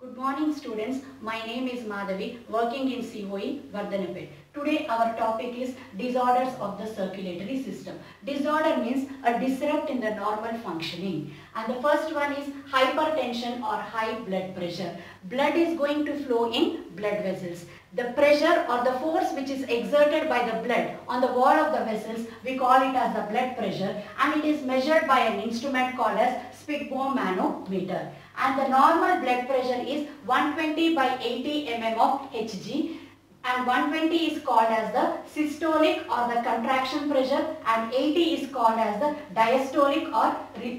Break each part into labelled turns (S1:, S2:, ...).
S1: Good morning students, my name is Madhavi, working in COE, Vardhanapet. Today our topic is disorders of the circulatory system. Disorder means a disrupt in the normal functioning. And the first one is hypertension or high blood pressure. Blood is going to flow in blood vessels. The pressure or the force which is exerted by the blood on the wall of the vessels, we call it as the blood pressure, and it is measured by an instrument called as Spitbone manometer. And the normal blood pressure is 120 by 80 mm of Hg, and 120 is called as the systolic or the contraction pressure, and 80 is called as the diastolic or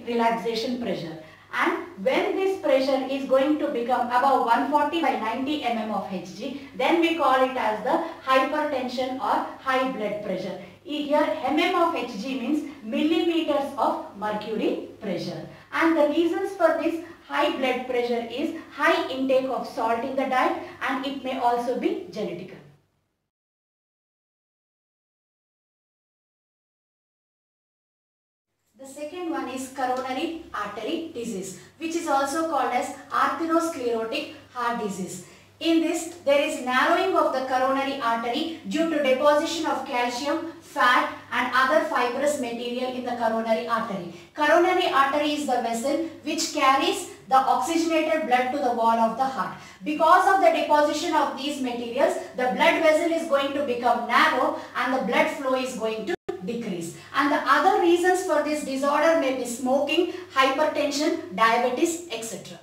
S1: relaxation pressure. And when this pressure is going to become above 140 by 90 mm of Hg, then we call it as the hypertension or high blood pressure. Here mm of Hg means millimeters of mercury pressure. And the reasons for this high blood pressure is high intake of salt in the diet, and it may also be genetical. The second one is coronary artery disease, which is also called as atherosclerotic heart disease. In this, there is narrowing of the coronary artery due to deposition of calcium, fat and other fibrous material in the coronary artery. Coronary artery is the vessel which carries the oxygenated blood to the wall of the heart. Because of the deposition of these materials, the blood vessel is going to become narrow and the blood flow is going to decrease. And the other reasons for this disorder may be smoking, hypertension, diabetes, etc.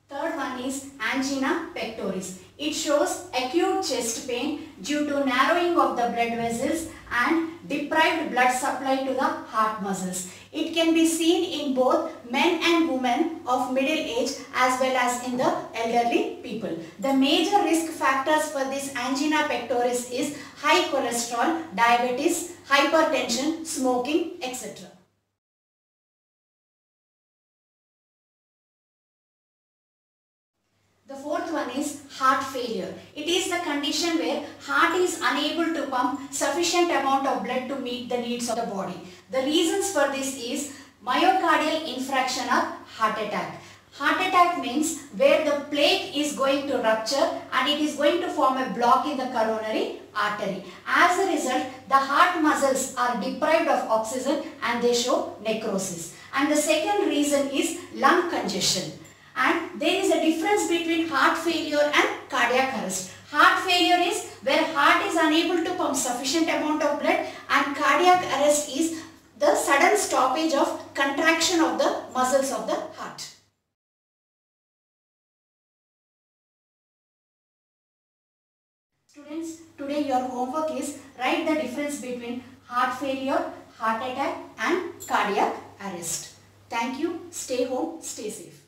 S1: Third one is angina pectoris. It shows acute chest pain due to narrowing of the blood vessels and deprived blood supply to the heart muscles. It can be seen in both men and women of middle age as well as in the elderly people. The major risk factors for this angina pectoris is high cholesterol, diabetes, hypertension, smoking, etc. The fourth one is heart failure. It is the condition where heart is unable to pump sufficient amount of blood to meet the needs of the body. The reasons for this is myocardial infarction or heart attack. Heart attack means where the plaque is going to rupture and it is going to form a block in the coronary artery. As a result, the heart muscles are deprived of oxygen and they show necrosis. And the second reason is lung congestion. And there is a difference between heart failure and cardiac arrest. Heart failure is where heart is unable to pump sufficient amount of blood, and cardiac arrest is the sudden stoppage of contraction of the muscles of the heart. Students, today your homework is write the difference between heart failure, heart attack and cardiac arrest. Thank you. Stay home, stay safe.